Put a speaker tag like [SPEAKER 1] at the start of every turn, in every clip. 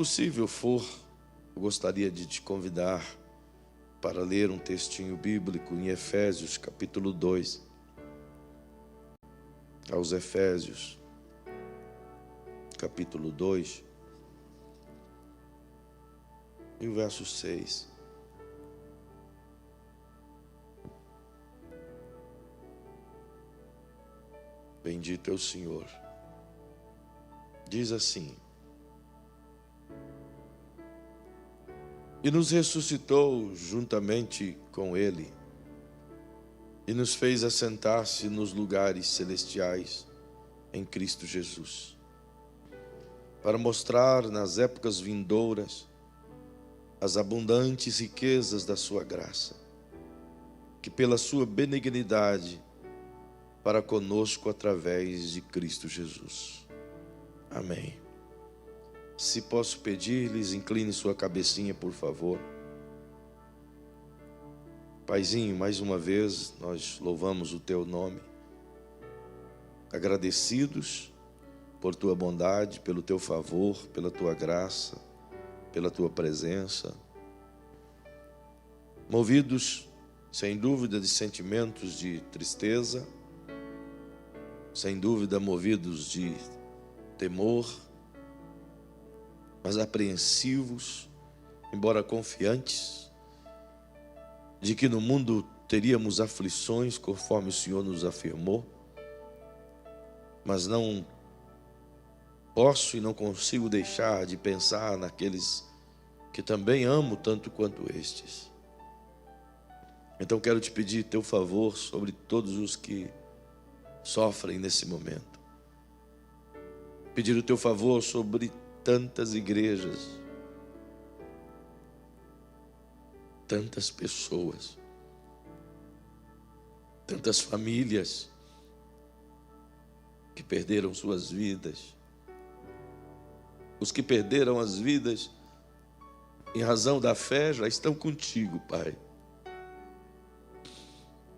[SPEAKER 1] possível for, eu gostaria de te convidar para ler um textinho bíblico em Efésios, capítulo 2. Aos Efésios, capítulo 2, e o verso 6. Bendito é o Senhor. Diz assim: e nos ressuscitou juntamente com Ele, e nos fez assentar-se nos lugares celestiais em Cristo Jesus, para mostrar nas épocas vindouras as abundantes riquezas da sua graça, que pela sua benignidade para conosco através de Cristo Jesus. Amém. Se posso pedir-lhes, incline sua cabecinha, por favor. Paizinho, mais uma vez nós louvamos o teu nome, agradecidos por tua bondade, pelo teu favor, pela tua graça, pela tua presença, movidos sem dúvida de sentimentos de tristeza, sem dúvida movidos de temor, mas apreensivos, embora confiantes de que no mundo teríamos aflições, conforme o Senhor nos afirmou, mas não posso e não consigo deixar de pensar naqueles que também amo tanto quanto estes. Então quero te pedir teu favor sobre todos os que sofrem nesse momento. Pedir o teu favor sobre tantas igrejas, tantas pessoas, tantas famílias que perderam suas vidas. Os que perderam as vidas em razão da fé já estão contigo, Pai.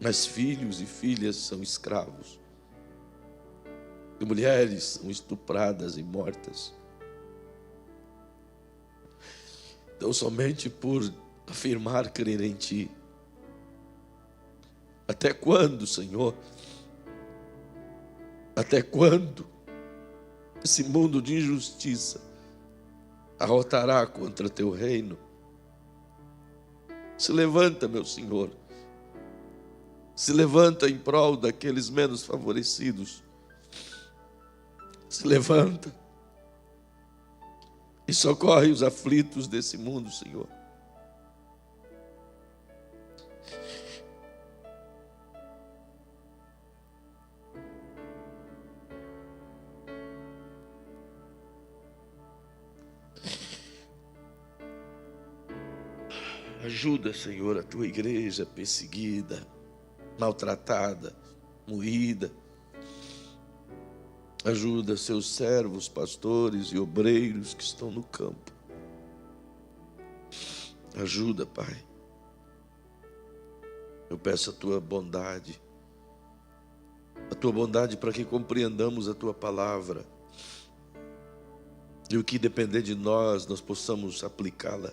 [SPEAKER 1] Mas filhos e filhas são escravos. E mulheres são estupradas e mortas. Então, somente por afirmar crer em Ti. Até quando, Senhor? Até quando esse mundo de injustiça arrotará contra Teu reino? Se levanta, meu Senhor. Se levanta em prol daqueles menos favorecidos. Se levanta e socorre os aflitos desse mundo, Senhor. Ajuda, Senhor, a tua igreja perseguida, maltratada, moída. Ajuda seus servos, pastores e obreiros que estão no campo. Ajuda, Pai. Eu peço a tua bondade para que compreendamos a tua palavra. E o que depender de nós, nós possamos aplicá-la.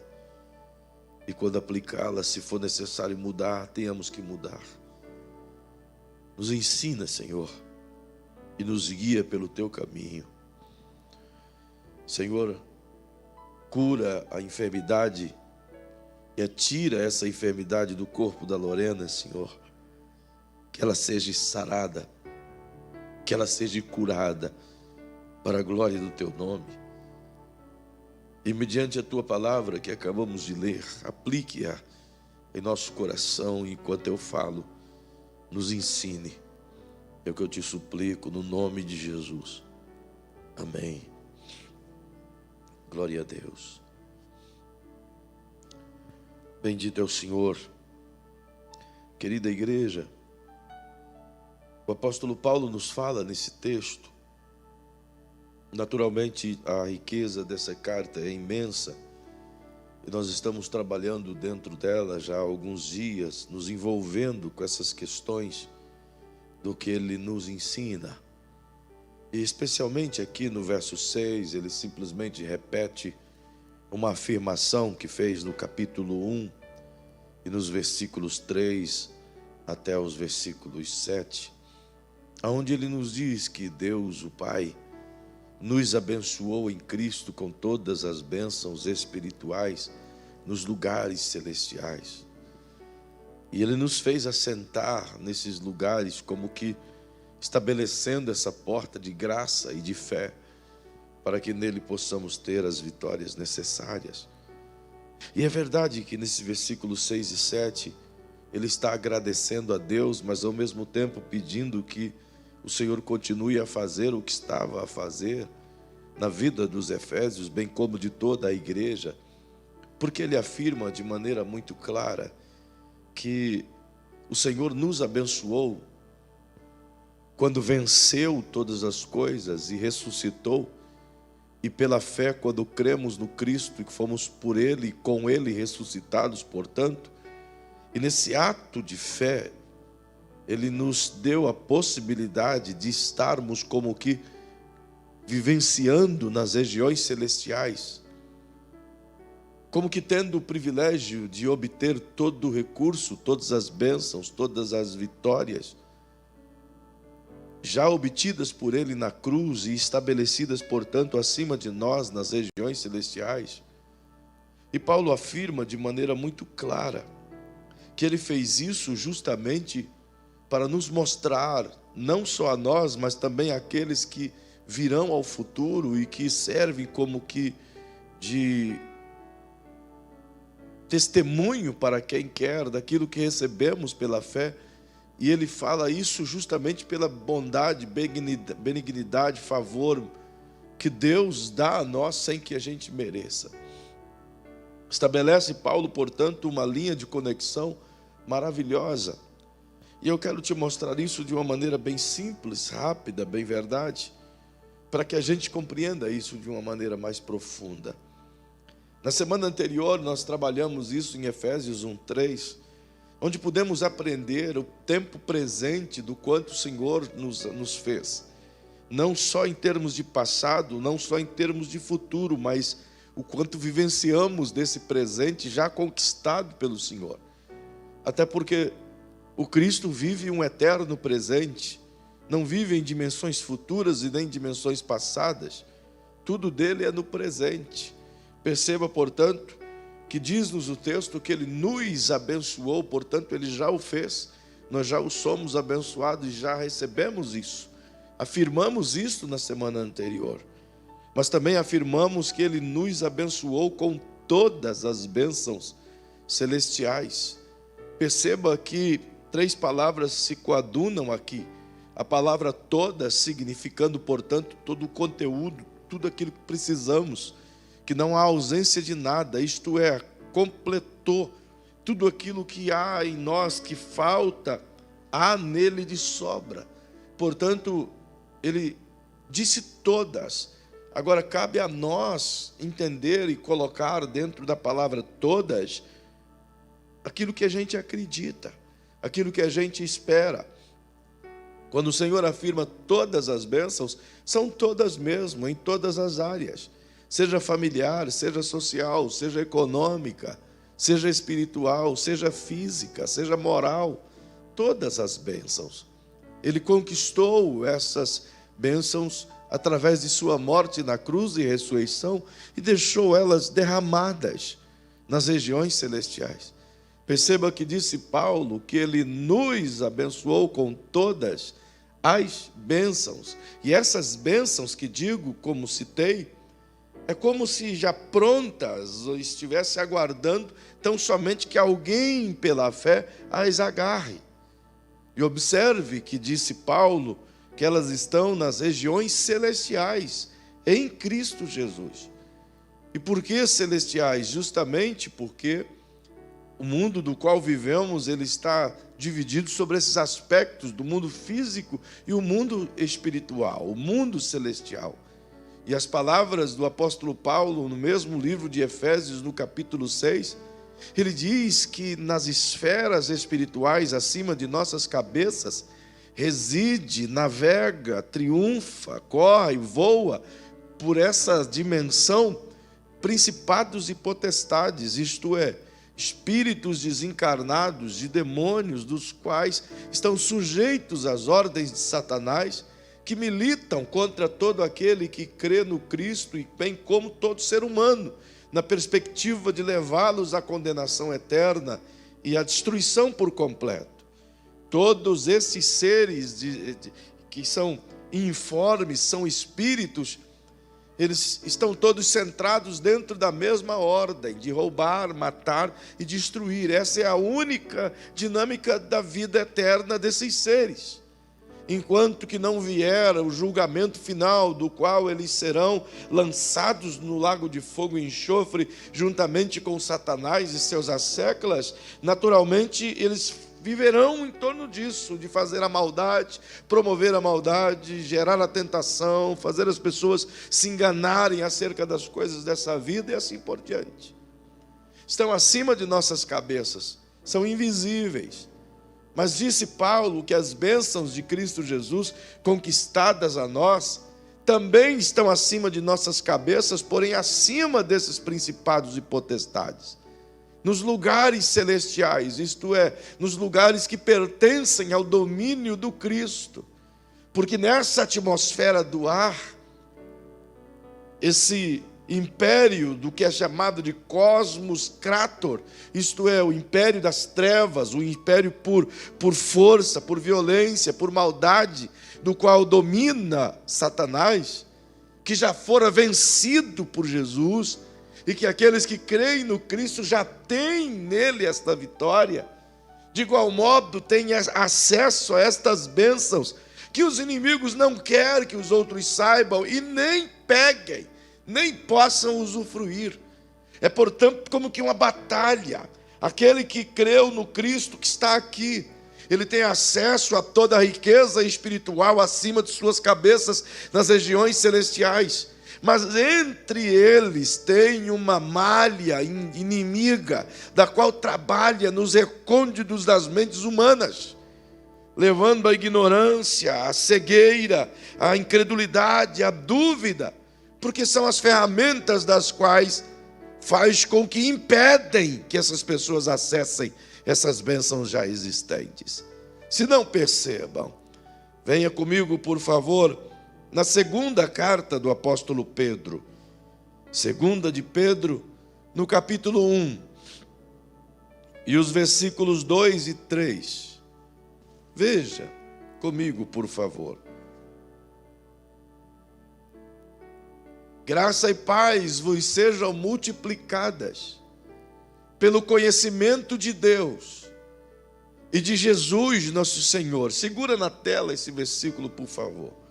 [SPEAKER 1] E quando aplicá-la, se for necessário mudar, tenhamos que mudar. Nos ensina, Senhor, e nos guia pelo teu caminho. Senhor, cura a enfermidade e atira essa enfermidade do corpo da Lorena, Senhor. Que ela seja sarada, que ela seja curada para a glória do teu nome. E mediante a tua palavra que acabamos de ler, aplique-a em nosso coração enquanto eu falo. Nos ensine. É o que eu te suplico no nome de Jesus. Amém. Glória a Deus. Bendito é o Senhor. Querida igreja, o apóstolo Paulo nos fala nesse texto. Naturalmente, a riqueza dessa carta é imensa. E nós estamos trabalhando dentro dela já há alguns dias, nos envolvendo com essas questões do que ele nos ensina. E especialmente aqui no verso 6, ele simplesmente repete uma afirmação que fez no capítulo 1 e nos versículos 3 até os versículos 7, onde ele nos diz que Deus, o Pai, nos abençoou em Cristo com todas as bênçãos espirituais nos lugares celestiais. E Ele nos fez assentar nesses lugares, como que estabelecendo essa porta de graça e de fé, para que nele possamos ter as vitórias necessárias. E é verdade que nesses versículos 6 e 7, ele está agradecendo a Deus, mas ao mesmo tempo pedindo que o Senhor continue a fazer o que estava a fazer na vida dos efésios, bem como de toda a igreja, porque ele afirma de maneira muito clara que o Senhor nos abençoou quando venceu todas as coisas e ressuscitou, e pela fé, quando cremos no Cristo e que fomos por Ele e com Ele ressuscitados, portanto, e nesse ato de fé, Ele nos deu a possibilidade de estarmos como que vivenciando nas regiões celestiais, como que tendo o privilégio de obter todo o recurso, todas as bênçãos, todas as vitórias, já obtidas por Ele na cruz e estabelecidas, portanto, acima de nós nas regiões celestiais. E Paulo afirma de maneira muito clara que ele fez isso justamente para nos mostrar, não só a nós, mas também àqueles que virão ao futuro e que servem como que de testemunho para quem quer daquilo que recebemos pela fé. E ele fala isso justamente pela bondade, benignidade, favor que Deus dá a nós sem que a gente mereça. Estabelece Paulo, portanto, uma linha de conexão maravilhosa. E eu quero te mostrar isso de uma maneira bem simples, rápida, bem verdade, para que a gente compreenda isso de uma maneira mais profunda. Na semana anterior, nós trabalhamos isso em Efésios 1:3, onde pudemos aprender o tempo presente do quanto o Senhor nos fez. Não só em termos de passado, não só em termos de futuro, mas o quanto vivenciamos desse presente já conquistado pelo Senhor. Até porque o Cristo vive um eterno presente, não vive em dimensões futuras e nem em dimensões passadas. Tudo dele é no presente. Perceba, portanto, que diz-nos o texto que Ele nos abençoou, portanto, Ele já o fez. Nós já o somos abençoados e já recebemos isso. Afirmamos isso na semana anterior. Mas também afirmamos que Ele nos abençoou com todas as bênçãos celestiais. Perceba que 3 palavras se coadunam aqui. A palavra toda significando, portanto, todo o conteúdo, tudo aquilo que precisamos, que não há ausência de nada, isto é, completou tudo aquilo que há em nós, que falta, há nele de sobra. Portanto, ele disse todas. Agora, cabe a nós entender e colocar dentro da palavra todas aquilo que a gente acredita, aquilo que a gente espera. Quando o Senhor afirma todas as bênçãos, são todas mesmo, em todas as áreas. Seja familiar, seja social, seja econômica, seja espiritual, seja física, seja moral, todas as bênçãos. Ele conquistou essas bênçãos através de sua morte na cruz e ressurreição e deixou elas derramadas nas regiões celestiais. Perceba que disse Paulo que ele nos abençoou com todas as bênçãos. E essas bênçãos que digo, como citei, é como se já prontas ou estivesse aguardando tão somente que alguém pela fé as agarre. E observe que disse Paulo que elas estão nas regiões celestiais, em Cristo Jesus. E por que celestiais? Justamente porque o mundo do qual vivemos, ele está dividido sobre esses aspectos do mundo físico e o mundo espiritual, o mundo celestial. E as palavras do apóstolo Paulo, no mesmo livro de Efésios, no capítulo 6, ele diz que nas esferas espirituais, acima de nossas cabeças, reside, navega, triunfa, corre, voa por essa dimensão principados e potestades, isto é, espíritos desencarnados de demônios, dos quais estão sujeitos às ordens de Satanás, que militam contra todo aquele que crê no Cristo, e bem como todo ser humano, na perspectiva de levá-los à condenação eterna e à destruição por completo. Todos esses seres que são informes, são espíritos, eles estão todos centrados dentro da mesma ordem, de roubar, matar e destruir. Essa é a única dinâmica da vida eterna desses seres. Enquanto que não vier o julgamento final, do qual eles serão lançados no lago de fogo e enxofre, juntamente com Satanás e seus asseclas, naturalmente eles viverão em torno disso, de fazer a maldade, promover a maldade, gerar a tentação, fazer as pessoas se enganarem acerca das coisas dessa vida e assim por diante. Estão acima de nossas cabeças, são invisíveis. Mas disse Paulo que as bênçãos de Cristo Jesus, conquistadas a nós, também estão acima de nossas cabeças, porém acima desses principados e potestades. Nos lugares celestiais, isto é, nos lugares que pertencem ao domínio do Cristo. Porque nessa atmosfera do ar, esse império do que é chamado de Cosmos Krator, isto é, o império das trevas, o império por força, por violência, por maldade, do qual domina Satanás, que já fora vencido por Jesus, e que aqueles que creem no Cristo já têm nele esta vitória, de igual modo têm acesso a estas bênçãos, que os inimigos não querem que os outros saibam e nem peguem, nem possam usufruir. É, portanto, como que uma batalha. Aquele que creu no Cristo que está aqui, ele tem acesso a toda a riqueza espiritual acima de suas cabeças nas regiões celestiais. Mas entre eles tem uma malha inimiga, da qual trabalha nos recônditos das mentes humanas, levando a ignorância, a cegueira, a incredulidade, a dúvida, porque são as ferramentas das quais faz com que impedem que essas pessoas acessem essas bênçãos já existentes. Se não percebam, venha comigo, por favor, na segunda carta do apóstolo Pedro, segunda de Pedro, no capítulo 1, e os versículos 2 e 3. Veja comigo, por favor. Graça e paz vos sejam multiplicadas pelo conhecimento de Deus e de Jesus nosso Senhor. Segura na tela esse versículo, por favor.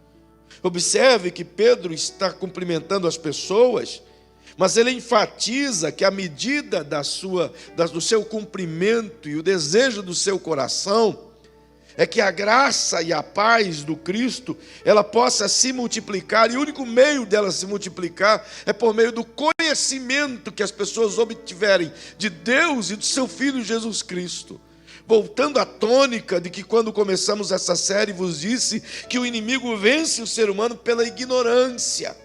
[SPEAKER 1] Observe que Pedro está cumprimentando as pessoas, mas ele enfatiza que a medida do seu cumprimento e o desejo do seu coração é que a graça e a paz do Cristo, ela possa se multiplicar, e o único meio dela se multiplicar é por meio do conhecimento que as pessoas obtiverem de Deus e do seu Filho Jesus Cristo. Voltando à tônica de que quando começamos essa série vos disse que o inimigo vence o ser humano pela ignorância,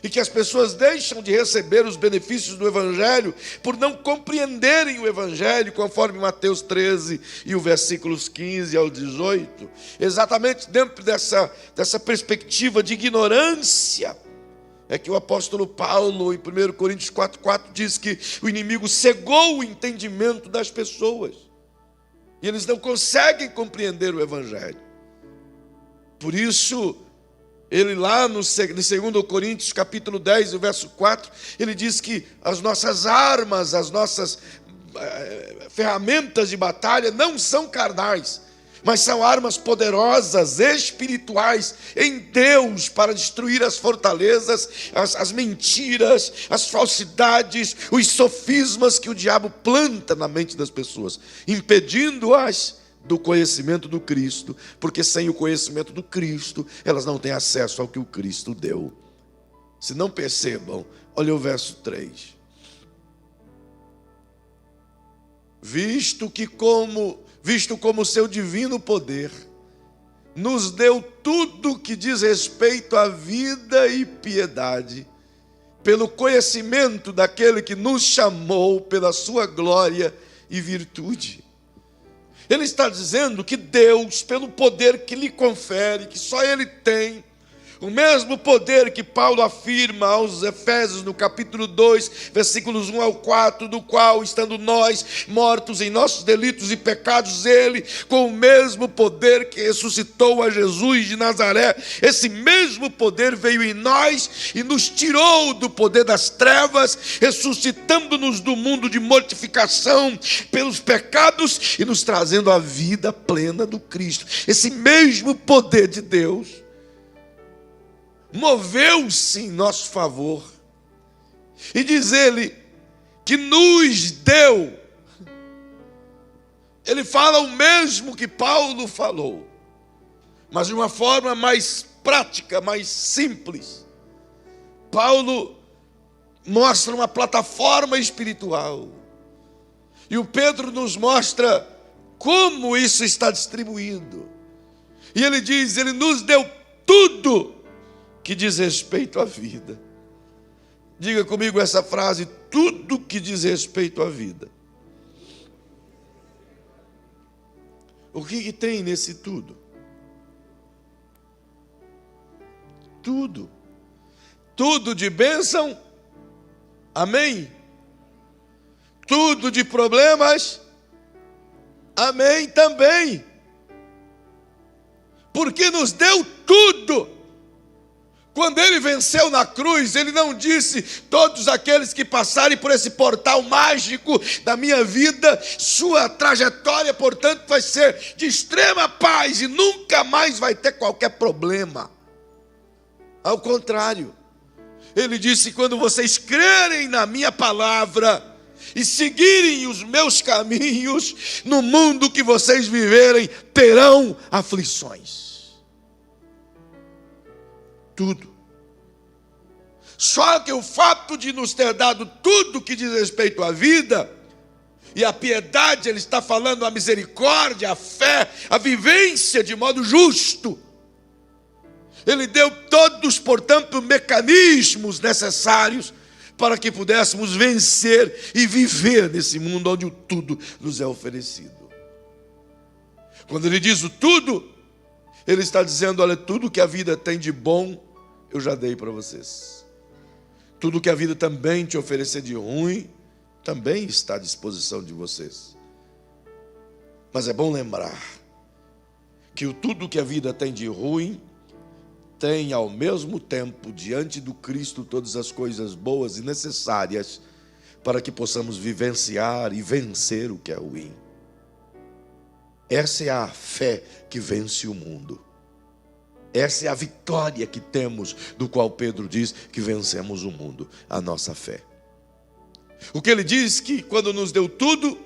[SPEAKER 1] e que as pessoas deixam de receber os benefícios do Evangelho por não compreenderem o Evangelho, conforme Mateus 13 e o versículos 15 ao 18. Exatamente dentro dessa perspectiva de ignorância, é que o apóstolo Paulo, em 1 Coríntios 4,4, diz que o inimigo cegou o entendimento das pessoas, e eles não conseguem compreender o Evangelho. Por isso, ele lá no 2 Coríntios capítulo 10, o verso 4, ele diz que as nossas armas, as nossas ferramentas de batalha não são carnais, mas são armas poderosas, espirituais, em Deus, para destruir as fortalezas, as mentiras, as falsidades, os sofismas que o diabo planta na mente das pessoas, impedindo-as do conhecimento do Cristo, porque sem o conhecimento do Cristo, elas não têm acesso ao que o Cristo deu. Se não percebam, olha o verso 3. Visto como seu divino poder nos deu tudo que diz respeito à vida e piedade, pelo conhecimento daquele que nos chamou pela sua glória e virtude. Ele está dizendo que Deus, pelo poder que lhe confere, que só Ele tem, o mesmo poder que Paulo afirma aos Efésios no capítulo 2, versículos 1 ao 4, do qual, estando nós mortos em nossos delitos e pecados, Ele, com o mesmo poder que ressuscitou a Jesus de Nazaré, esse mesmo poder veio em nós e nos tirou do poder das trevas, ressuscitando-nos do mundo de mortificação pelos pecados e nos trazendo a vida plena do Cristo. Esse mesmo poder de Deus moveu-se em nosso favor, e diz ele que nos deu. Ele fala o mesmo que Paulo falou, mas de uma forma mais prática, mais simples. Paulo mostra uma plataforma espiritual, e o Pedro nos mostra como isso está distribuído. E ele diz: ele nos deu tudo que diz respeito à vida. Diga comigo essa frase: tudo que diz respeito à vida. O que tem nesse tudo? Tudo. Tudo de bênção, amém? Tudo de problemas, amém também. Porque nos deu tudo. Quando ele venceu na cruz, ele não disse: todos aqueles que passarem por esse portal mágico da minha vida, sua trajetória, portanto, vai ser de extrema paz e nunca mais vai ter qualquer problema. Ao contrário, ele disse: quando vocês crerem na minha palavra e seguirem os meus caminhos, no mundo que vocês viverem, terão aflições. Tudo. Só que o fato de nos ter dado tudo que diz respeito à vida, e a piedade, ele está falando a misericórdia, a fé, a vivência de modo justo. Ele deu todos, portanto, mecanismos necessários para que pudéssemos vencer e viver nesse mundo onde o tudo nos é oferecido. Quando ele diz o tudo, ele está dizendo: olha, tudo que a vida tem de bom, eu já dei para vocês. Tudo que a vida também te oferecer de ruim, também está à disposição de vocês. Mas é bom lembrar que o tudo que a vida tem de ruim, tem ao mesmo tempo, diante do Cristo, todas as coisas boas e necessárias para que possamos vivenciar e vencer o que é ruim. Essa é a fé que vence o mundo. Essa é a vitória que temos, do qual Pedro diz que vencemos o mundo, a nossa fé. O que ele diz que quando nos deu tudo,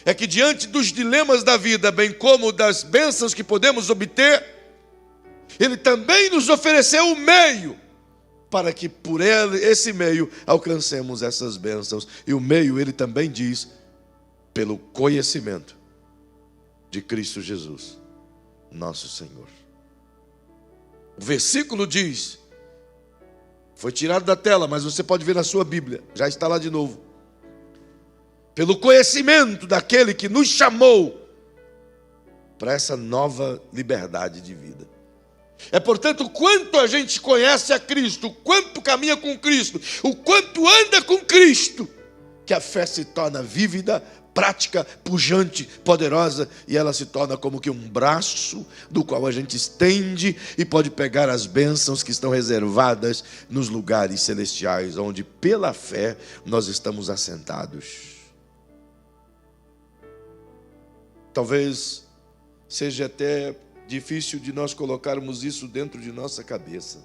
[SPEAKER 1] é que diante dos dilemas da vida, bem como das bênçãos que podemos obter, ele também nos ofereceu o meio para que por esse meio alcancemos essas bênçãos. E o meio, ele também diz, pelo conhecimento de Cristo Jesus, nosso Senhor. O versículo diz, foi tirado da tela, mas você pode ver na sua Bíblia, já está lá de novo. Pelo conhecimento daquele que nos chamou para essa nova liberdade de vida. É, portanto, o quanto a gente conhece a Cristo, o quanto caminha com Cristo, o quanto anda com Cristo, que a fé se torna vívida, prática, pujante, poderosa, e ela se torna como que um braço do qual a gente estende e pode pegar as bênçãos que estão reservadas nos lugares celestiais, onde pela fé nós estamos assentados. Talvez seja até difícil de nós colocarmos isso dentro de nossa cabeça.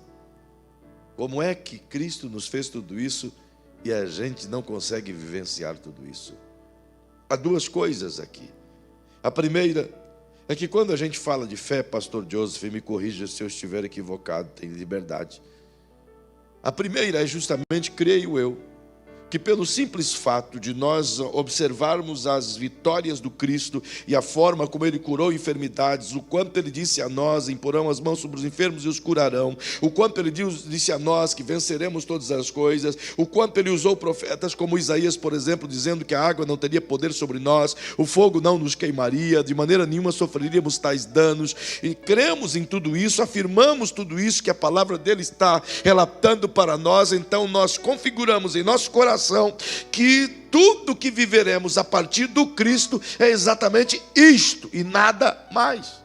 [SPEAKER 1] Como é que Cristo nos fez tudo isso e a gente não consegue vivenciar tudo isso? Há duas coisas aqui. A primeira é que quando a gente fala de fé, pastor Joseph, me corrija se eu estiver equivocado, tem liberdade. A primeira é justamente, creio eu, que pelo simples fato de nós observarmos as vitórias do Cristo e a forma como Ele curou enfermidades, o quanto Ele disse a nós, imporão as mãos sobre os enfermos e os curarão, o quanto Ele disse a nós que venceremos todas as coisas, o quanto Ele usou profetas como Isaías, por exemplo, dizendo que a água não teria poder sobre nós, o fogo não nos queimaria, de maneira nenhuma sofreríamos tais danos, e cremos em tudo isso, afirmamos tudo isso que a palavra dele está relatando para nós. Então nós configuramos em nosso coração que tudo que viveremos a partir do Cristo é exatamente isto e nada mais.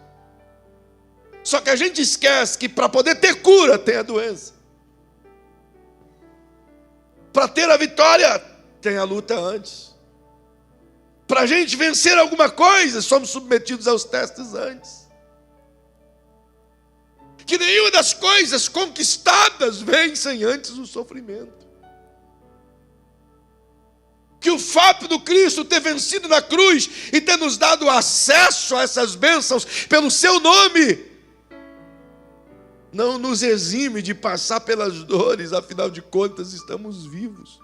[SPEAKER 1] Só que a gente esquece que para poder ter cura tem a doença. Para ter a vitória tem a luta antes. Para a gente vencer alguma coisa, somos submetidos aos testes antes. Que nenhuma das coisas conquistadas vencem antes o sofrimento. Que o fato do Cristo ter vencido na cruz e ter nos dado acesso a essas bênçãos pelo seu nome, não nos exime de passar pelas dores, afinal de contas estamos vivos.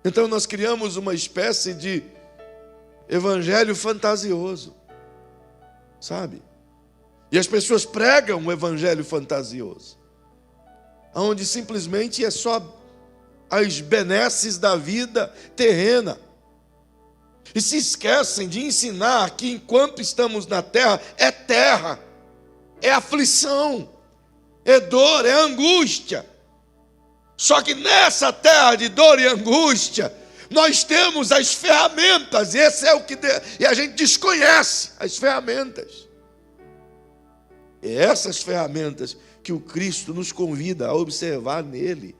[SPEAKER 1] Então nós criamos uma espécie de evangelho fantasioso, sabe? E as pessoas pregam um evangelho fantasioso, onde simplesmente é só as benesses da vida terrena. E se esquecem de ensinar que enquanto estamos na terra, é aflição, é dor, é angústia. Só que nessa terra de dor e angústia, nós temos as ferramentas, e esse é o que e a gente desconhece as ferramentas. É essas ferramentas que o Cristo nos convida a observar nele.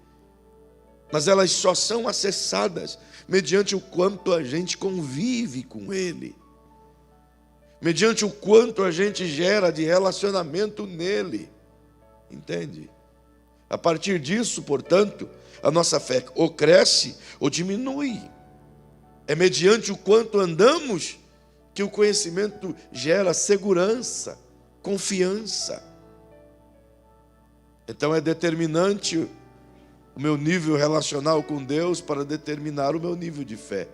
[SPEAKER 1] Mas elas só são acessadas mediante o quanto a gente convive com Ele, mediante o quanto a gente gera de relacionamento nele, entende? A partir disso, portanto, a nossa fé ou cresce ou diminui. É mediante o quanto andamos que o conhecimento gera segurança, confiança. Então é determinante o meu nível relacional com Deus para determinar o meu nível de fé.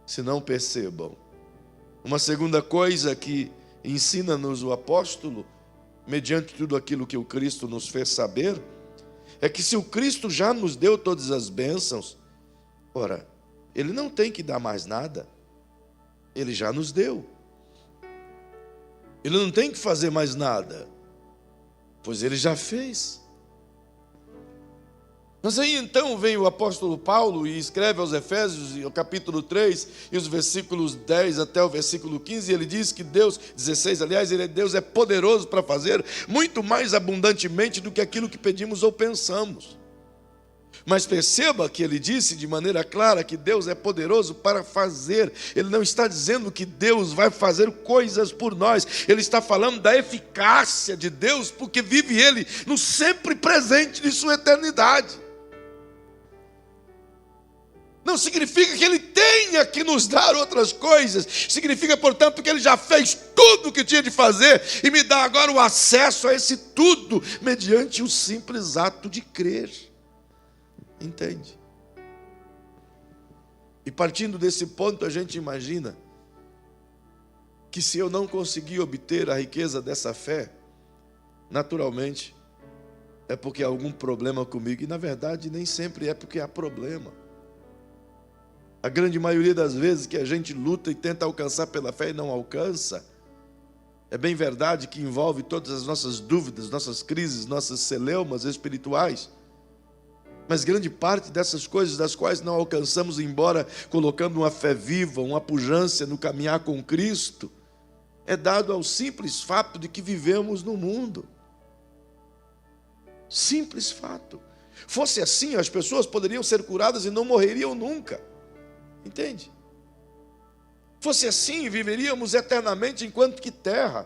[SPEAKER 1] Se não, percebam. Uma segunda coisa que ensina-nos o apóstolo, mediante tudo aquilo que o Cristo nos fez saber, é que se o Cristo já nos deu todas as bênçãos, ora, Ele não tem que dar mais nada. Ele já nos deu. Ele não tem que fazer mais nada, pois Ele já fez. Mas aí então vem o apóstolo Paulo e escreve aos Efésios, o capítulo 3, e os versículos 10 até o versículo 15, e ele diz que Deus, 16 aliás, Deus é poderoso para fazer muito mais abundantemente do que aquilo que pedimos ou pensamos. Mas perceba que ele disse de maneira clara que Deus é poderoso para fazer. Ele não está dizendo que Deus vai fazer coisas por nós. Ele está falando da eficácia de Deus, porque vive Ele no sempre presente de sua eternidade. Não significa que Ele tenha que nos dar outras coisas. Significa, portanto, que Ele já fez tudo o que tinha de fazer e me dá agora o acesso a esse tudo mediante o simples ato de crer. Entende? E partindo desse ponto, a gente imagina que se eu não conseguir obter a riqueza dessa fé, naturalmente, é porque há algum problema comigo. E na verdade, nem sempre é porque há problema. A grande maioria das vezes que a gente luta e tenta alcançar pela fé e não alcança, é bem verdade que envolve todas as nossas dúvidas, nossas crises, nossas celeumas espirituais. Mas grande parte dessas coisas das quais não alcançamos, embora colocando uma fé viva, uma pujança no caminhar com Cristo, é dado ao simples fato de que vivemos no mundo. Simples fato. Fosse assim, as pessoas poderiam ser curadas e não morreriam nunca. Entende? Fosse assim, viveríamos eternamente enquanto que terra.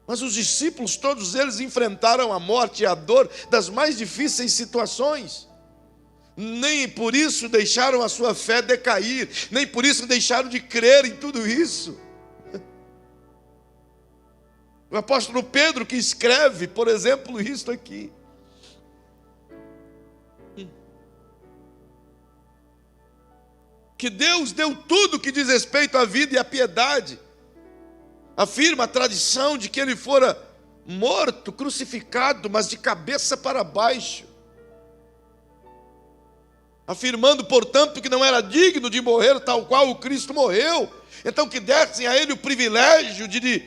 [SPEAKER 1] Mas os discípulos, todos eles enfrentaram a morte e a dor das mais difíceis situações. Nem por isso deixaram a sua fé decair, nem por isso deixaram de crer em tudo isso. O apóstolo Pedro que escreve, por exemplo, isto aqui. que Deus deu tudo que diz respeito à vida e à piedade. Afirma a tradição de que ele fora morto, crucificado, mas de cabeça para baixo. Afirmando, portanto, que não era digno de morrer tal qual o Cristo morreu. Então que dessem a ele o privilégio de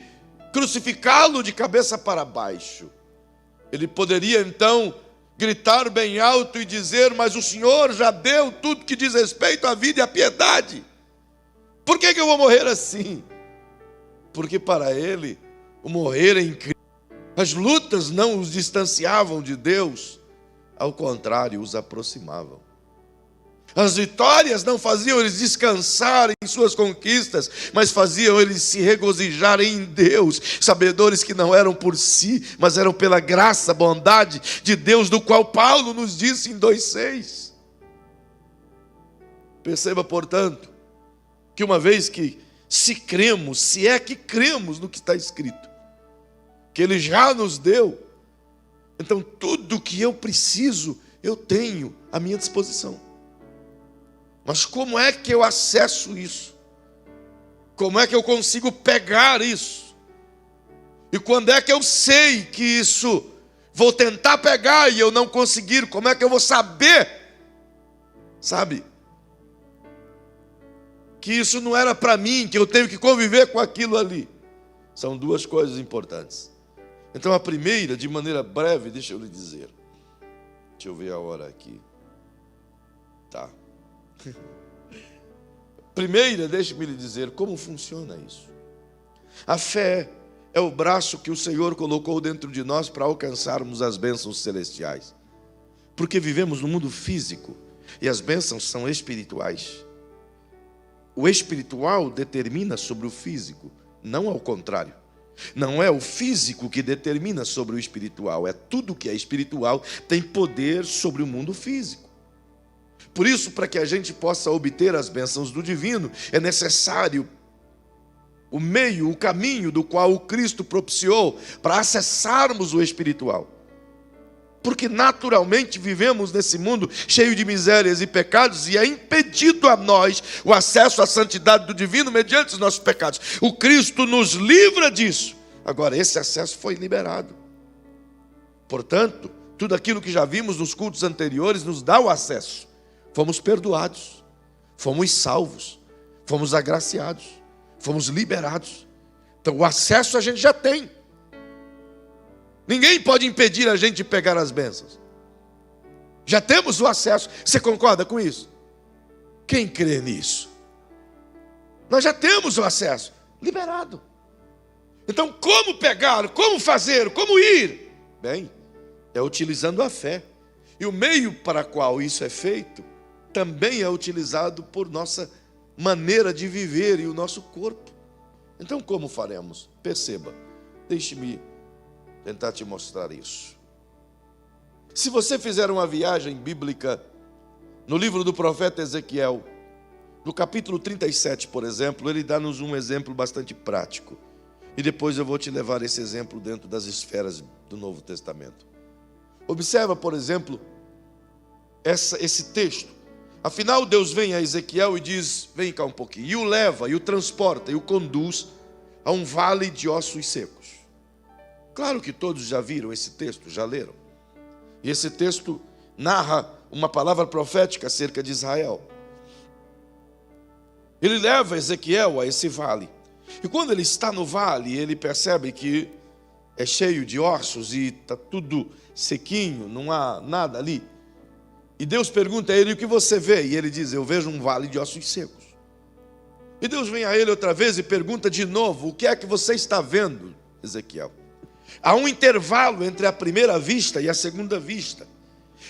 [SPEAKER 1] crucificá-lo de cabeça para baixo. Ele poderia então gritar bem alto e dizer: mas o Senhor já deu tudo que diz respeito à vida e à piedade. Por que eu vou morrer assim? Porque para ele, o morrer em Cristo, as lutas não os distanciavam de Deus, ao contrário, os aproximavam. As vitórias não faziam eles descansar em suas conquistas, mas faziam eles se regozijar em Deus, sabedores que não eram por si, mas eram pela graça, bondade de Deus, do qual Paulo nos disse em 2,6. Perceba, portanto, que uma vez que se é que cremos no que está escrito, que Ele já nos deu, então tudo o que eu preciso, eu tenho à minha disposição. Mas como é que eu acesso isso? Como é que eu consigo pegar isso? E quando é que eu sei que isso vou tentar pegar e eu não conseguir? Como é que eu vou saber? Sabe? Que isso não era para mim, que eu tenho que conviver com aquilo ali. São duas coisas importantes. Então a primeira, de maneira breve, deixa eu lhe dizer. Deixa eu ver a hora aqui. Tá. Primeira, deixe-me lhe dizer como funciona isso. A fé é o braço que o Senhor colocou dentro de nós para alcançarmos as bênçãos celestiais. Porque vivemos no mundo físico e as bênçãos são espirituais. O espiritual determina sobre o físico, não ao contrário. Não é o físico que determina sobre o espiritual, é tudo que é espiritual tem poder sobre o mundo físico. Por isso, para que a gente possa obter as bênçãos do divino, é necessário o meio, o caminho do qual o Cristo propiciou para acessarmos o espiritual. Porque naturalmente vivemos nesse mundo cheio de misérias e pecados e é impedido a nós o acesso à santidade do divino mediante os nossos pecados. O Cristo nos livra disso. Agora, esse acesso foi liberado. Portanto, tudo aquilo que já vimos nos cultos anteriores nos dá o acesso. Fomos perdoados, fomos salvos, fomos agraciados, fomos liberados. Então o acesso a gente já tem. Ninguém pode impedir a gente de pegar as bênçãos. Já temos o acesso. Você concorda com isso? Quem crê nisso? Nós já temos o acesso liberado. Então como pegar, como fazer, como ir? Bem, é utilizando a fé. E o meio para qual isso é feito também é utilizado por nossa maneira de viver e o nosso corpo. Então como faremos? Perceba, deixe-me tentar te mostrar isso. Se você fizer uma viagem bíblica no livro do profeta Ezequiel, no capítulo 37, por exemplo, ele dá-nos um exemplo bastante prático. E depois eu vou te levar esse exemplo dentro das esferas do Novo Testamento. Observa, por exemplo, esse texto. Afinal, Deus vem a Ezequiel e diz: vem cá um pouquinho, e o leva, e o transporta, e o conduz a um vale de ossos secos. Claro que todos já viram esse texto, já leram. E esse texto narra uma palavra profética acerca de Israel. Ele leva Ezequiel a esse vale. E quando ele está no vale, ele percebe que é cheio de ossos e está tudo sequinho, não há nada ali. E Deus pergunta a ele: o que você vê? E ele diz: eu vejo um vale de ossos secos. E Deus vem a ele outra vez e pergunta de novo: o que é que você está vendo, Ezequiel? Há um intervalo entre a primeira vista e a segunda vista.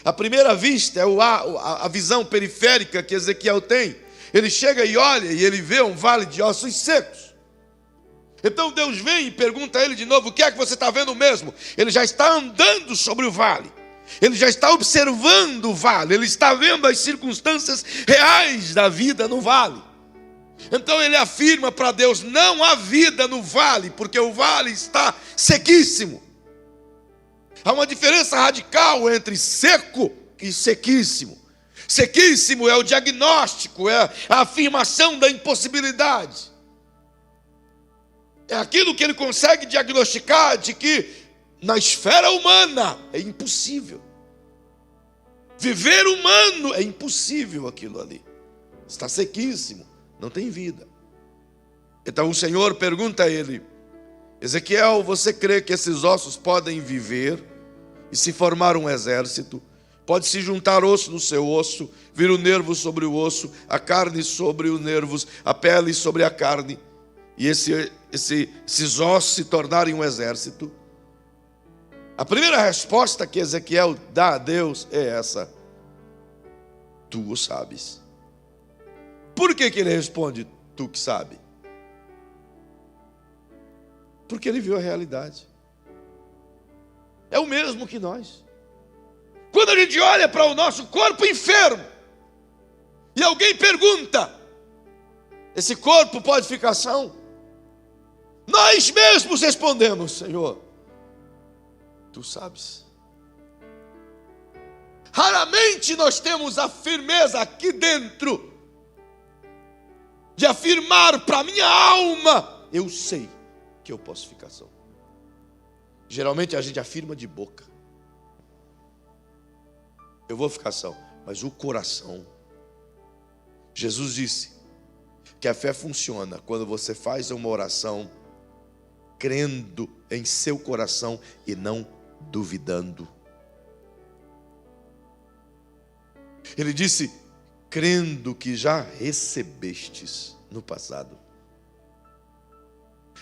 [SPEAKER 1] A primeira vista é a visão periférica que Ezequiel tem. Ele chega e olha e ele vê um vale de ossos secos. Então Deus vem e pergunta a ele de novo: o que é que você está vendo mesmo? Ele já está andando sobre o vale. Ele já está observando o vale, ele está vendo as circunstâncias reais da vida no vale. Então ele afirma para Deus: não há vida no vale, porque o vale está sequíssimo. Há uma diferença radical entre seco e sequíssimo. Sequíssimo é o diagnóstico, é a afirmação da impossibilidade. É aquilo que ele consegue diagnosticar de que na esfera humana é impossível. Viver humano é impossível aquilo ali. Está sequíssimo, não tem vida. Então o Senhor pergunta a ele: Ezequiel, você crê que esses ossos podem viver e se formar um exército? Pode se juntar osso no seu osso, vir o nervo sobre o osso, a carne sobre os nervos, a pele sobre a carne, e esses ossos se tornarem um exército? A primeira resposta que Ezequiel dá a Deus é essa: tu o sabes. Por que ele responde, tu que sabe? Porque ele viu a realidade. É o mesmo que nós. Quando a gente olha para o nosso corpo enfermo, e alguém pergunta, esse corpo pode ficar são? Nós mesmos respondemos, Senhor, tu sabes. Raramente nós temos a firmeza aqui dentro de afirmar para a minha alma, eu sei que eu posso ficar são. Geralmente a gente afirma de boca, eu vou ficar são, mas o coração, Jesus disse que a fé funciona quando você faz uma oração crendo em seu coração e não duvidando. Ele disse, crendo que já recebestes no passado.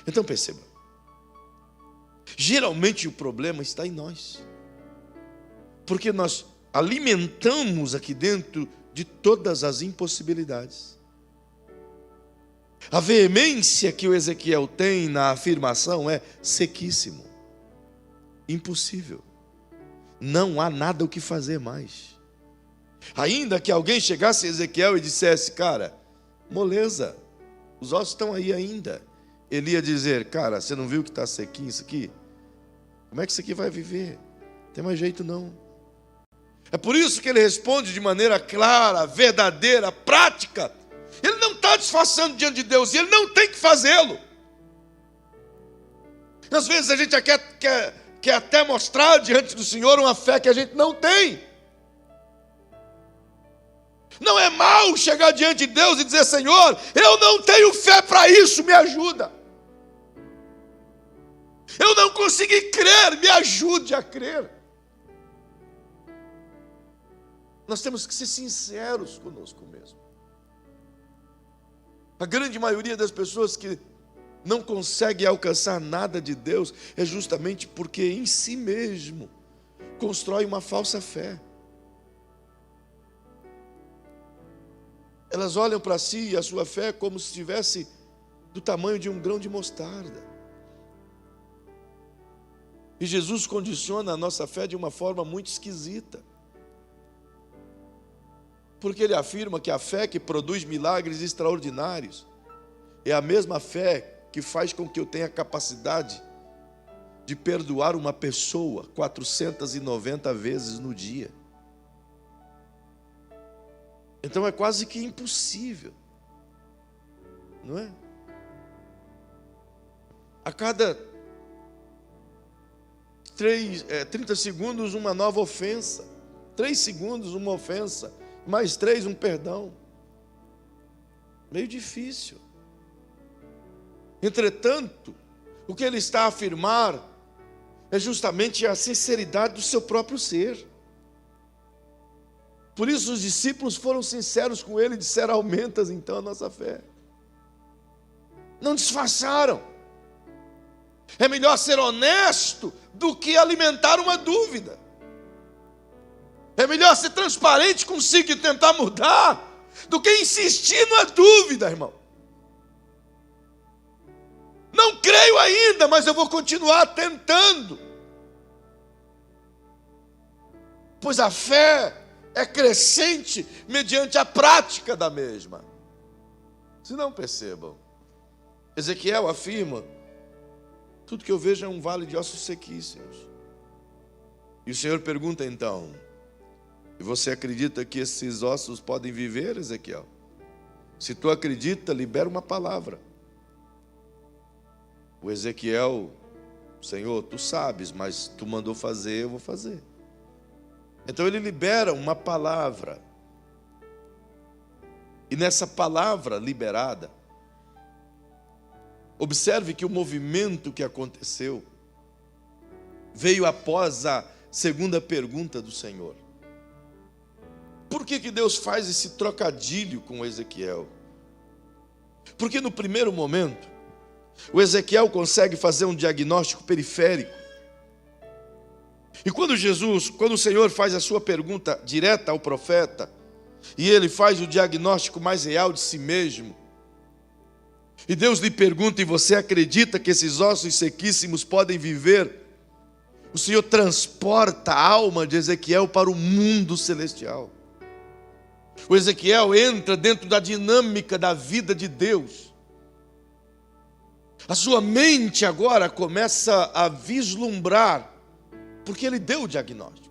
[SPEAKER 1] Então perceba, geralmente o problema está em nós, porque nós alimentamos aqui dentro de todas as impossibilidades. A veemência que o Ezequiel tem na afirmação é sequíssimo, impossível, não há nada o que fazer mais. Ainda que alguém chegasse a Ezequiel e dissesse, cara, moleza, os ossos estão aí ainda, ele ia dizer, cara, você não viu que está sequinho isso aqui? Como é que isso aqui vai viver? Não tem mais jeito não. É por isso que ele responde de maneira clara, verdadeira, prática. Ele não está disfarçando diante de Deus, e ele não tem que fazê-lo. Às vezes a gente quer até mostrar diante do Senhor uma fé que a gente não tem. Não é mal chegar diante de Deus e dizer, Senhor, eu não tenho fé para isso, me ajuda. Eu não consegui crer, me ajude a crer. Nós temos que ser sinceros conosco mesmo. A grande maioria das pessoas que não consegue alcançar nada de Deus é justamente porque em si mesmo constrói uma falsa fé. Elas olham para si e a sua fé como se estivesse do tamanho de um grão de mostarda. E Jesus condiciona a nossa fé de uma forma muito esquisita. Porque ele afirma que a fé que produz milagres extraordinários é a mesma fé que faz com que eu tenha capacidade de perdoar uma pessoa 490 vezes no dia. Então é quase que impossível, não é? A cada 30 segundos uma nova ofensa, 3 segundos uma ofensa, mais 3 um perdão. Meio difícil. Entretanto, o que ele está a afirmar é justamente a sinceridade do seu próprio ser. Por isso os discípulos foram sinceros com ele e disseram, aumenta então a nossa fé. Não disfarçaram. É melhor ser honesto do que alimentar uma dúvida. É melhor ser transparente consigo e tentar mudar do que insistir na dúvida, irmão. Não creio ainda, mas eu vou continuar tentando. Pois a fé é crescente mediante a prática da mesma. Se não percebam, Ezequiel afirma, tudo que eu vejo é um vale de ossos sequíssimos. E o Senhor pergunta então, E você acredita que esses ossos podem viver, Ezequiel? Se tu acredita, libera uma palavra. O Ezequiel: Senhor, tu sabes, mas tu mandou fazer, eu vou fazer. Então ele libera uma palavra. E nessa palavra liberada, observe que o movimento que aconteceu veio após a segunda pergunta do Senhor. Por que Deus faz esse trocadilho com Ezequiel? Porque no primeiro momento, o Ezequiel consegue fazer um diagnóstico periférico. E quando o Senhor faz a sua pergunta direta ao profeta, e ele faz o diagnóstico mais real de si mesmo, e Deus lhe pergunta: e você acredita que esses ossos sequíssimos podem viver? O Senhor transporta a alma de Ezequiel para o mundo celestial. O Ezequiel entra dentro da dinâmica da vida de Deus. A sua mente agora começa a vislumbrar, porque ele deu o diagnóstico.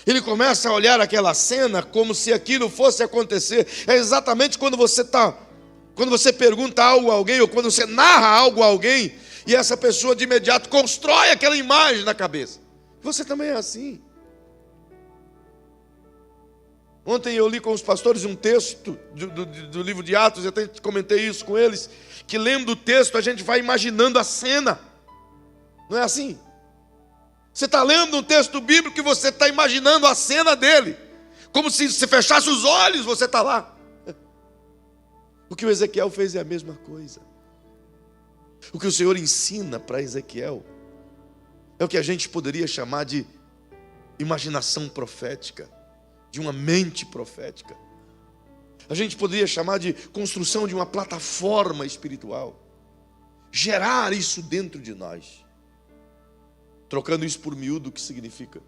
[SPEAKER 1] Ele começa a olhar aquela cena como se aquilo fosse acontecer. É exatamente quando você pergunta algo a alguém, ou quando você narra algo a alguém, e essa pessoa de imediato constrói aquela imagem na cabeça. Você também é assim. Ontem eu li com os pastores um texto do livro de Atos, eu até comentei isso com eles, que lendo o texto a gente vai imaginando a cena. Não é assim? Você está lendo um texto bíblico e você está imaginando a cena dele. Como se você fechasse os olhos, você está lá. O que o Ezequiel fez é a mesma coisa. O que o Senhor ensina para Ezequiel é o que a gente poderia chamar de imaginação profética, de uma mente profética. A gente poderia chamar de construção de uma plataforma espiritual. Gerar isso dentro de nós. Trocando isso por miúdo, o que significa?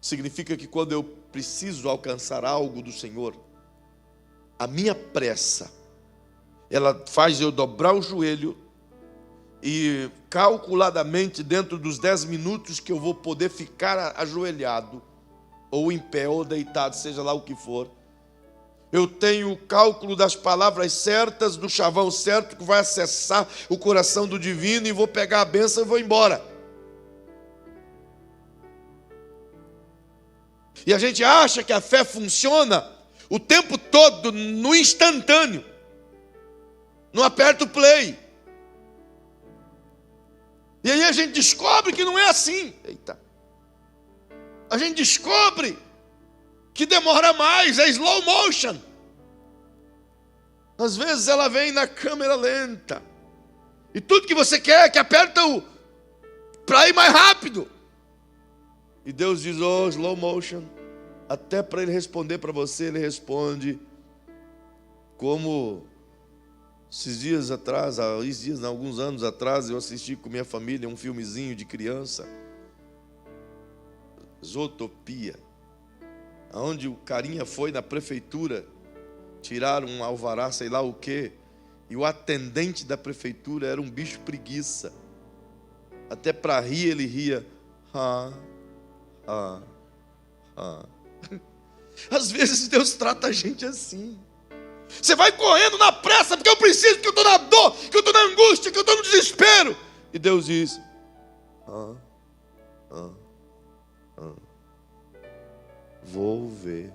[SPEAKER 1] Significa que quando eu preciso alcançar algo do Senhor, a minha pressa, ela faz eu dobrar o joelho e calculadamente, dentro dos 10 minutos que eu vou poder ficar ajoelhado, ou em pé, ou deitado, seja lá o que for, eu tenho o cálculo das palavras certas, do chavão certo, que vai acessar o coração do divino, e vou pegar a bênção e vou embora. E a gente acha que a fé funciona o tempo todo, no instantâneo. Não aperta o play. E aí a gente descobre que não é assim. Eita. A gente descobre que demora mais, é slow motion. Às vezes ela vem na câmera lenta. E tudo que você quer é que aperta o para ir mais rápido. E Deus diz: oh, slow motion. Até para ele responder para você, ele responde como alguns anos atrás, eu assisti com minha família um filmezinho de criança, Zootopia, onde o carinha foi na prefeitura tirar um alvará, sei lá o quê, e o atendente da prefeitura era um bicho preguiça. Até para rir ele ria. Às vezes Deus trata a gente assim. Você vai correndo na pressa, porque eu preciso, porque eu estou na dor, que eu estou na angústia, que eu estou no desespero. E Deus diz: vou ver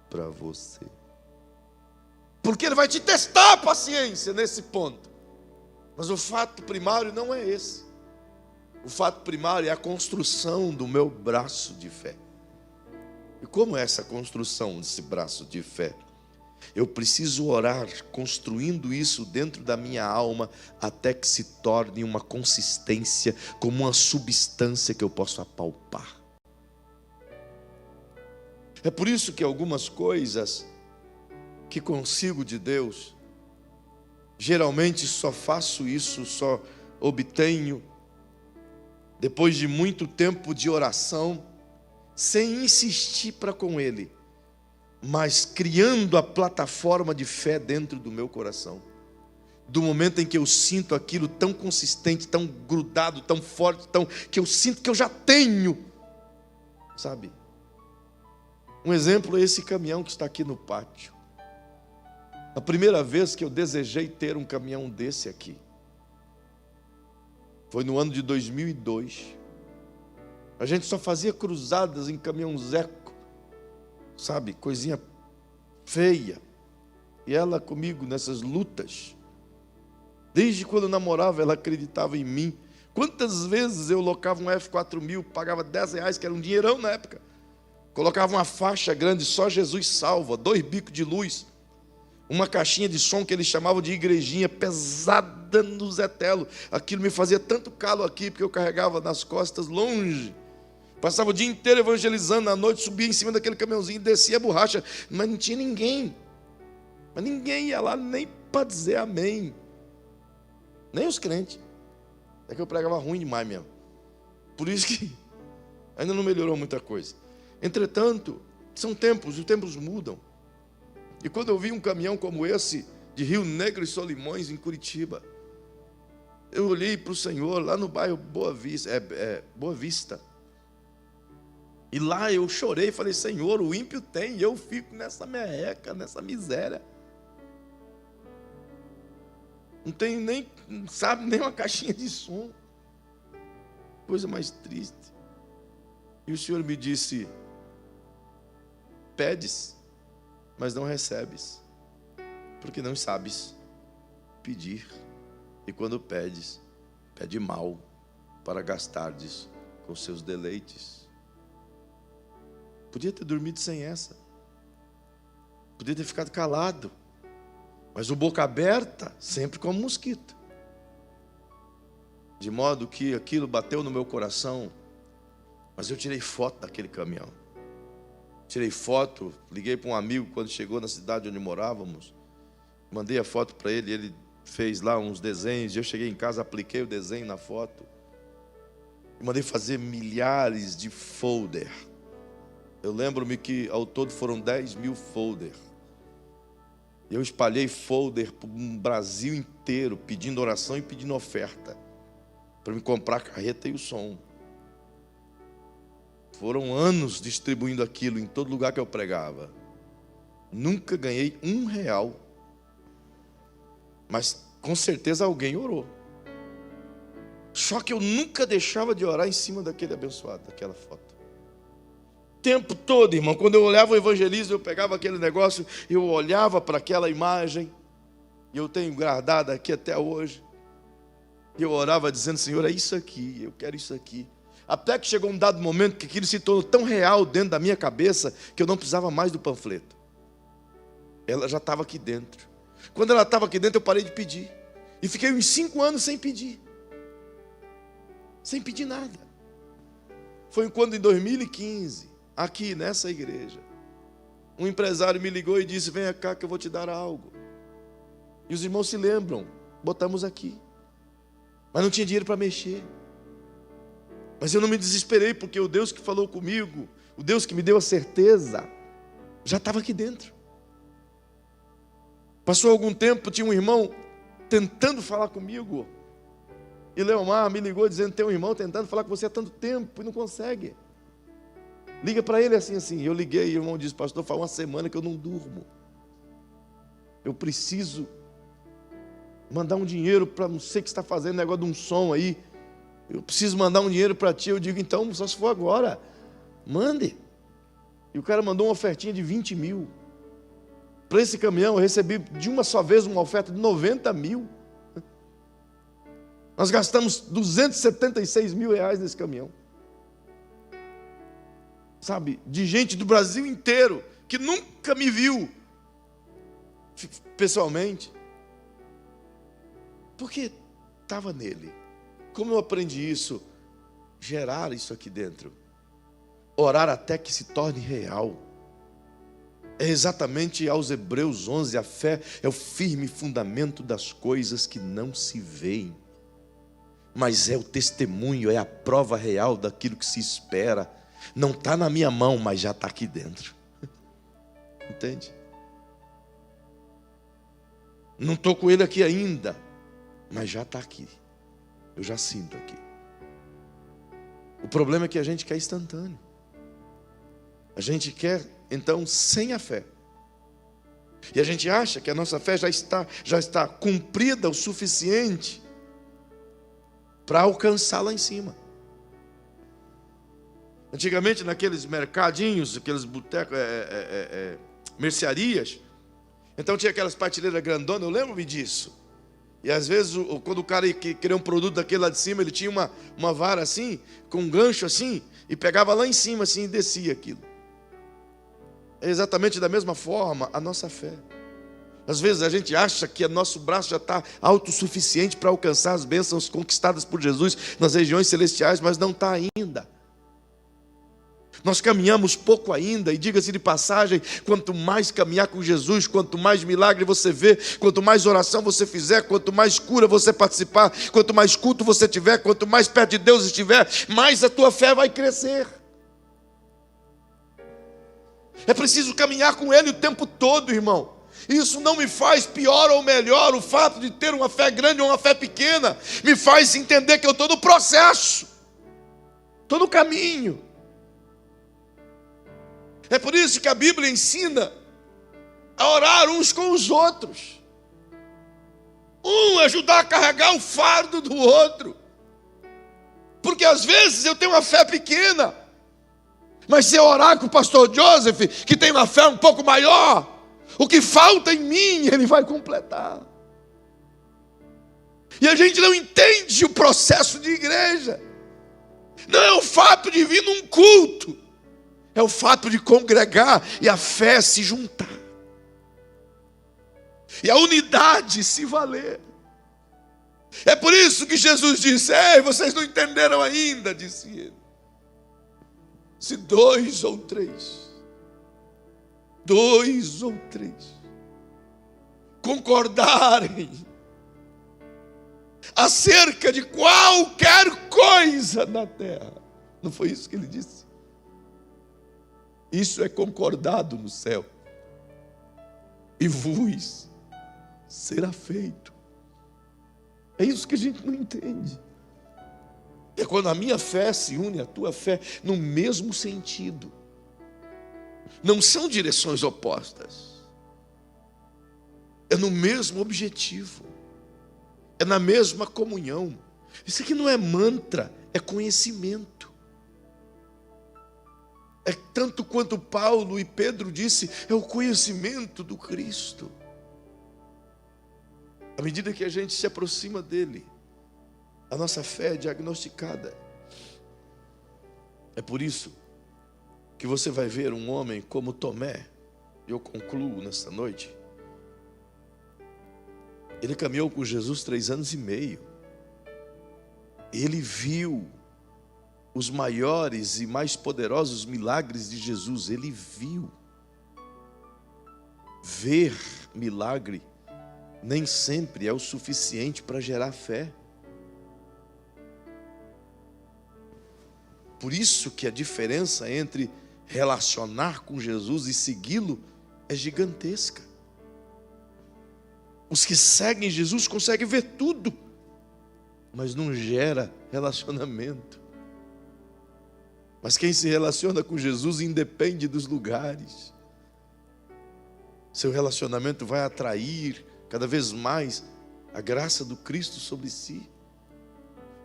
[SPEAKER 1] para você. Porque Ele vai te testar a paciência nesse ponto. Mas o fato primário não é esse. O fato primário é a construção do meu braço de fé. E como é essa construção desse braço de fé? Eu preciso orar, construindo isso dentro da minha alma, até que se torne uma consistência, como uma substância que eu posso apalpar. É por isso que algumas coisas que consigo de Deus, geralmente só faço isso, só obtenho depois de muito tempo de oração, sem insistir para com Ele, mas criando a plataforma de fé dentro do meu coração. Do momento em que eu sinto aquilo tão consistente, tão grudado, tão forte, que eu sinto que eu já tenho, sabe? Um exemplo é esse caminhão que está aqui no pátio. A primeira vez que eu desejei ter um caminhão desse aqui foi no ano de 2002. A gente só fazia cruzadas em caminhão Zeco, sabe, coisinha feia. E ela comigo nessas lutas. Desde quando eu namorava, ela acreditava em mim. Quantas vezes eu locava um F4000, pagava R$10, que era um dinheirão na época. Colocava uma faixa grande, só Jesus salva, 2 bicos de luz. Uma caixinha de som que eles chamavam de igrejinha, pesada no zetelo. Aquilo me fazia tanto calo aqui, porque eu carregava nas costas longe. Passava o dia inteiro evangelizando, à noite subia em cima daquele caminhãozinho, descia a borracha, mas não tinha ninguém. Mas ninguém ia lá nem para dizer amém. Nem os crentes. É que eu pregava ruim demais mesmo. Por isso que ainda não melhorou muita coisa. Entretanto, são tempos, os tempos mudam. E quando eu vi um caminhão como esse, de Rio Negro e Solimões, em Curitiba, eu olhei para o Senhor, lá no bairro Boa Vista. E lá eu chorei e falei, Senhor, o ímpio tem, e eu fico nessa merreca, nessa miséria. Não tenho nem, sabe, nem uma caixinha de som. Coisa mais triste. E o Senhor me disse, pedes, mas não recebes, porque não sabes pedir. E quando pedes, pede mal, para gastardes com seus deleites. Podia ter dormido sem essa. Podia ter ficado calado. Mas o boca aberta, sempre como mosquito. De modo que aquilo bateu no meu coração. Mas eu tirei foto daquele caminhão. Tirei foto, liguei para um amigo quando chegou na cidade onde morávamos. Mandei a foto para ele, ele fez lá uns desenhos. Eu cheguei em casa, apliquei o desenho na foto. E mandei fazer milhares de folder. Eu lembro-me que ao todo foram 10.000 folder. Eu espalhei folder para o Brasil inteiro, pedindo oração e pedindo oferta, para me comprar a carreta e o som. Foram anos distribuindo aquilo em todo lugar que eu pregava. Nunca ganhei R$1, mas com certeza alguém orou. Só que eu nunca deixava de orar em cima daquele abençoado, daquela foto. O tempo todo, irmão, quando eu olhava o evangelismo, eu pegava aquele negócio, eu olhava para aquela imagem, e eu tenho guardado aqui até hoje, e eu orava dizendo, Senhor, é isso aqui, eu quero isso aqui. Até que chegou um dado momento que aquilo se tornou tão real dentro da minha cabeça, que eu não precisava mais do panfleto. Ela já estava aqui dentro. Quando ela estava aqui dentro, eu parei de pedir, e fiquei uns 5 anos sem pedir nada. Foi quando em 2015, aqui nessa igreja, um empresário me ligou e disse, venha cá que eu vou te dar algo. E os irmãos se lembram, botamos aqui. Mas não tinha dinheiro para mexer. Mas eu não me desesperei, porque o Deus que falou comigo, o Deus que me deu a certeza, já estava aqui dentro. Passou algum tempo, tinha um irmão tentando falar comigo. E Leomar me ligou dizendo, tem um irmão tentando falar com você há tanto tempo e não consegue. Liga para ele assim. Eu liguei e o irmão disse, pastor, faz uma semana que eu não durmo. Eu preciso mandar um dinheiro para não sei o que está fazendo, negócio de um som aí. Eu preciso mandar um dinheiro para ti. Eu digo, então, só se for agora. Mande. E o cara mandou uma ofertinha de 20.000. Para esse caminhão, eu recebi de uma só vez uma oferta de 90.000. Nós gastamos R$276.000 nesse caminhão. Sabe, de gente do Brasil inteiro, que nunca me viu pessoalmente. Porque estava nele. Como eu aprendi isso? Gerar isso aqui dentro. Orar até que se torne real. É exatamente aos Hebreus 11, a fé é o firme fundamento das coisas que não se veem. Mas é o testemunho, é a prova real daquilo que se espera. Não está na minha mão, mas já está aqui dentro. Entende? Não estou com ele aqui ainda, mas já está aqui. Eu já sinto aqui. O problema é que a gente quer instantâneo. A gente quer então sem a fé. E a gente acha que a nossa fé já está cumprida o suficiente para alcançar lá em cima. Antigamente, naqueles mercadinhos, aqueles botecos, mercearias, então tinha aquelas prateleiras grandonas, eu lembro-me disso. E às vezes, quando o cara queria um produto daquele lá de cima, ele tinha uma vara assim, com um gancho assim, e pegava lá em cima assim e descia aquilo. É exatamente da mesma forma a nossa fé. Às vezes a gente acha que o nosso braço já está autossuficiente para alcançar as bênçãos conquistadas por Jesus nas regiões celestiais, mas não está ainda. Nós caminhamos pouco ainda, e diga-se de passagem, quanto mais caminhar com Jesus, quanto mais milagre você vê, quanto mais oração você fizer, quanto mais cura você participar, quanto mais culto você tiver, quanto mais perto de Deus estiver, mais a tua fé vai crescer. É preciso caminhar com Ele o tempo todo, irmão. Isso não me faz pior ou melhor. O fato de ter uma fé grande ou uma fé pequena me faz entender que eu estou no processo, estou no caminho. É por isso que a Bíblia ensina a orar uns com os outros. Um ajudar a carregar o fardo do outro. Porque às vezes eu tenho uma fé pequena, mas se eu orar com o pastor Joseph, que tem uma fé um pouco maior, o que falta em mim, ele vai completar. E a gente não entende o processo de igreja. Não é o fato de vir num culto, é o fato de congregar e a fé se juntar. E a unidade se valer. É por isso que Jesus disse: ei, vocês não entenderam ainda, disse ele. Se dois ou três concordarem acerca de qualquer coisa na terra. Não foi isso que ele disse? Isso é concordado no céu, e vos será feito. É isso que a gente não entende. É quando a minha fé se une à tua fé no mesmo sentido. Não são direções opostas. É no mesmo objetivo. É na mesma comunhão. Isso aqui não é mantra, é conhecimento. É tanto quanto Paulo e Pedro disse, é o conhecimento do Cristo. À medida que a gente se aproxima dele, a nossa fé é diagnosticada. É por isso que você vai ver um homem como Tomé. Eu concluo nesta noite. Ele caminhou com Jesus 3 anos e meio. Ele viu os maiores e mais poderosos milagres de Jesus. Ele viu. Ver milagre nem sempre é o suficiente para gerar fé. Por isso que a diferença entre relacionar com Jesus e segui-lo é gigantesca. Os que seguem Jesus conseguem ver tudo, mas não gera relacionamento. Mas quem se relaciona com Jesus independe dos lugares. Seu relacionamento vai atrair cada vez mais a graça do Cristo sobre si.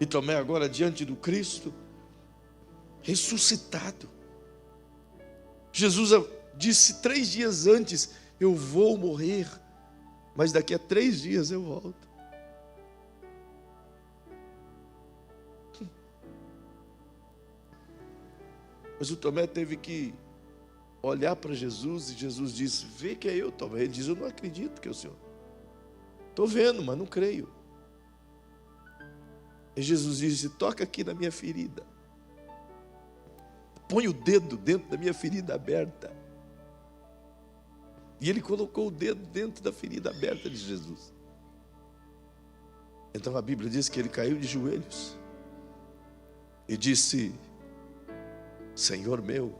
[SPEAKER 1] E Tomé agora diante do Cristo, ressuscitado. Jesus disse 3 dias antes, eu vou morrer, mas daqui a 3 dias eu volto. Mas o Tomé teve que olhar para Jesus, e Jesus disse, vê que é eu, Tomé. Ele diz, eu não acredito que é o Senhor. Estou vendo, mas não creio. E Jesus disse, toca aqui na minha ferida. Põe o dedo dentro da minha ferida aberta. E ele colocou o dedo dentro da ferida aberta de Jesus. Então a Bíblia diz que ele caiu de joelhos e disse, Senhor meu,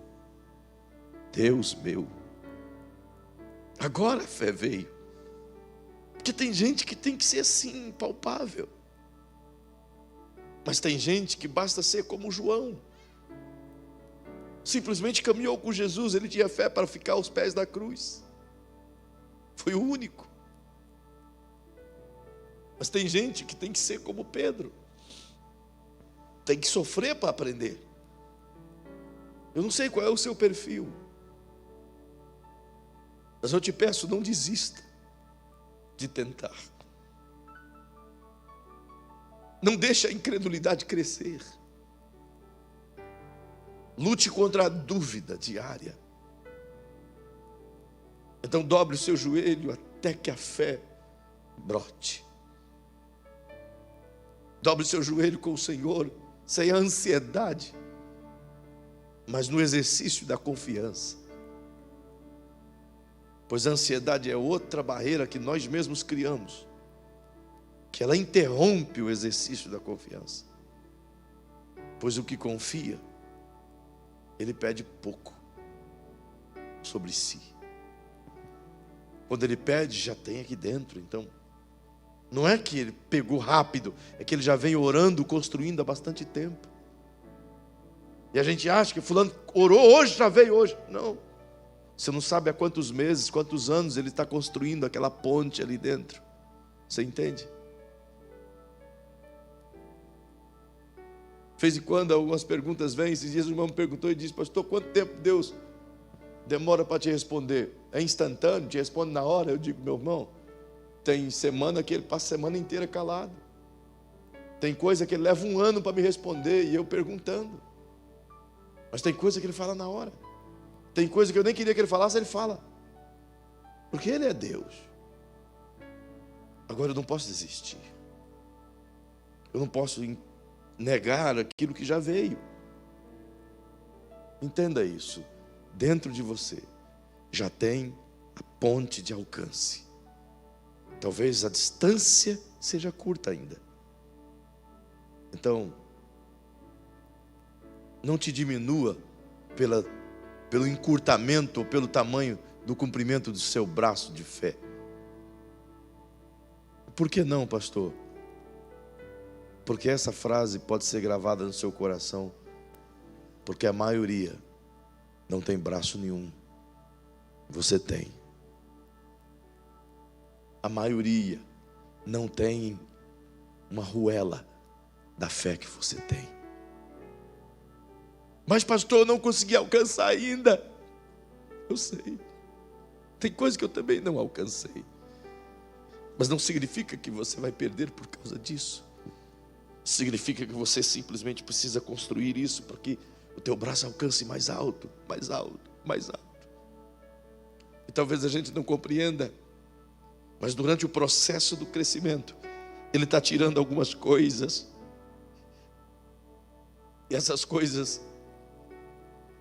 [SPEAKER 1] Deus meu. Agora a fé veio. Porque tem gente que tem que ser assim, palpável. Mas tem gente que basta ser como João. simplesmente caminhou com Jesus. Ele tinha fé para ficar aos pés da cruz. Foi o único. Mas tem gente que tem que ser como Pedro. Tem que sofrer para aprender. Eu não sei qual é o seu perfil, mas eu te peço, não desista de tentar. Não deixe a incredulidade crescer. Lute contra a dúvida diária. Então dobre o seu joelho até que a fé brote. Dobre o seu joelho com o Senhor, sem a ansiedade, mas no exercício da confiança. Pois a ansiedade é outra barreira que nós mesmos criamos, que ela interrompe o exercício da confiança. Pois o que confia, ele pede pouco sobre si. Quando ele pede, já tem aqui dentro. Então, não é que ele pegou rápido, é que ele já vem orando, construindo há bastante tempo. E a gente acha que fulano orou hoje, já veio hoje. Não. Você não sabe há quantos meses, quantos anos ele está construindo aquela ponte ali dentro. Você entende? De vez em quando algumas perguntas vêm. Esses dias o irmão me perguntou e disse: pastor, quanto tempo Deus demora para te responder? É instantâneo? Te responde na hora? Eu digo: meu irmão, tem semana que ele passa a semana inteira calado. Tem coisa que ele leva um ano para me responder e eu perguntando. Mas tem coisa que ele fala na hora. Tem coisa que eu nem queria que ele falasse, ele fala. Porque ele é Deus. Agora eu não posso desistir. Eu não posso negar aquilo que já veio. Entenda isso. Dentro de você já tem a ponte de alcance. Talvez a distância seja curta ainda. Então, não te diminua pelo encurtamento ou pelo tamanho do comprimento do seu braço de fé. Por que não, pastor? Porque essa frase pode ser gravada no seu coração, porque a maioria não tem braço nenhum. Você tem. A maioria não tem uma arruela da fé que você tem. Mas pastor, eu não consegui alcançar ainda. Eu sei. Tem coisa que eu também não alcancei. Mas não significa que você vai perder por causa disso. Significa que você simplesmente precisa construir isso para que o teu braço alcance mais alto, mais alto, mais alto. E talvez a gente não compreenda, mas durante o processo do crescimento, Ele está tirando algumas coisas. E essas coisas,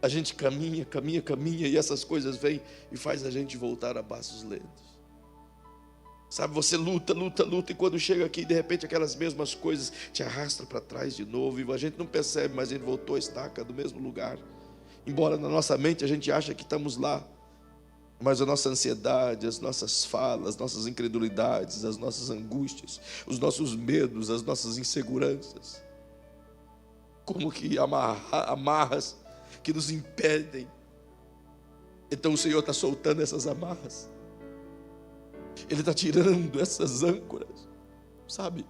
[SPEAKER 1] a gente caminha, e essas coisas vêm e faz a gente voltar a passos lentos. Sabe, você luta, e quando chega aqui, de repente aquelas mesmas coisas te arrastam para trás de novo, e a gente não percebe, mas a gente voltou a estaca do mesmo lugar. Embora na nossa mente a gente acha que estamos lá, mas a nossa ansiedade, as nossas falas, as nossas incredulidades, as nossas angústias, os nossos medos, as nossas inseguranças, como que amarras que nos impedem. Então o Senhor está soltando essas amarras. Ele está tirando essas âncoras, sabe?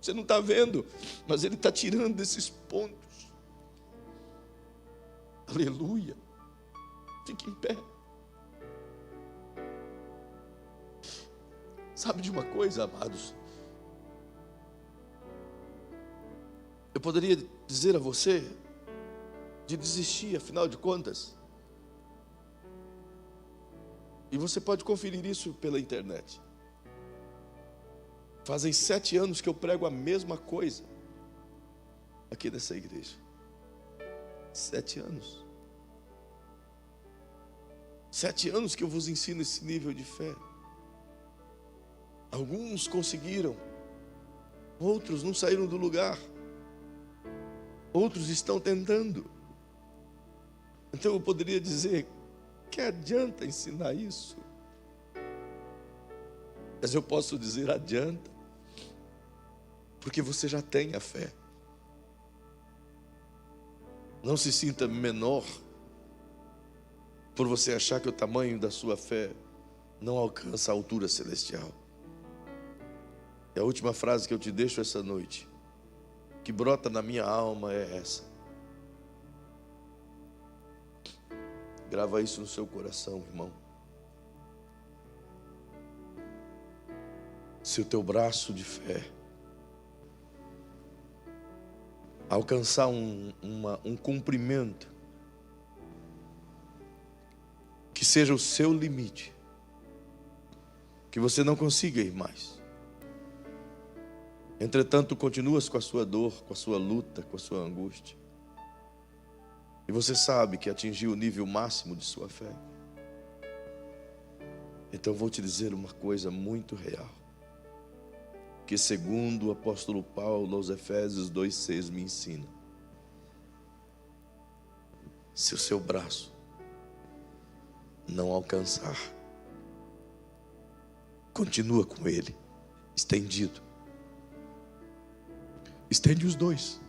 [SPEAKER 1] Você não está vendo, mas Ele está tirando esses pontos. Aleluia. Fique em pé. Sabe de uma coisa, amados? Eu poderia dizer a você de desistir, afinal de contas. E você pode conferir isso pela internet. Fazem 7 anos que eu prego a mesma coisa aqui nessa igreja. 7 anos. 7 anos que eu vos ensino esse nível de fé. Alguns conseguiram, outros não saíram do lugar, outros estão tentando. Então eu poderia dizer: que adianta ensinar isso? Mas eu posso dizer: adianta, porque você já tem a fé. Não se sinta menor por você achar que o tamanho da sua fé não alcança a altura celestial. E a última frase que eu te deixo essa noite, que brota na minha alma, é essa. Grava isso no seu coração, irmão. Se o teu braço de fé alcançar um cumprimento que seja o seu limite, que você não consiga ir mais, entretanto continuas com a sua dor, com a sua luta, com a sua angústia, e você sabe que atingiu o nível máximo de sua fé, então vou te dizer uma coisa muito real, que segundo o apóstolo Paulo aos Efésios 2,6 me ensina. Se o seu braço não alcançar, continua com ele estendido. Estende os dois.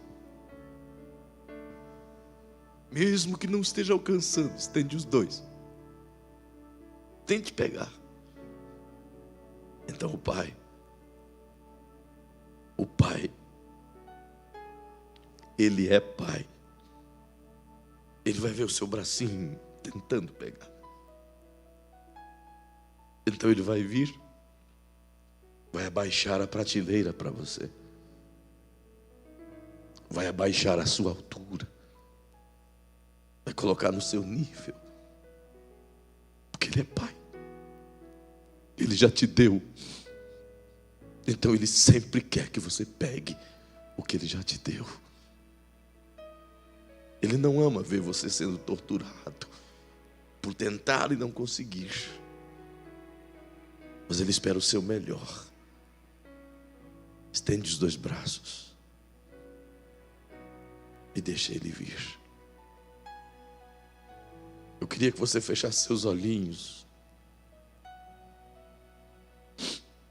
[SPEAKER 1] Mesmo que não esteja alcançando, estende os dois. Tente pegar. Então o Pai, Ele é Pai. Ele vai ver o seu bracinho tentando pegar. Então Ele vai vir, vai abaixar a prateleira para você, vai abaixar a sua altura, vai colocar no seu nível, porque Ele é Pai. Ele já te deu. Então Ele sempre quer que você pegue o que Ele já te deu. Ele não ama ver você sendo torturado por tentar e não conseguir. Mas Ele espera o seu melhor. Estende os dois braços e deixa Ele vir. Eu queria que você fechasse seus olhinhos.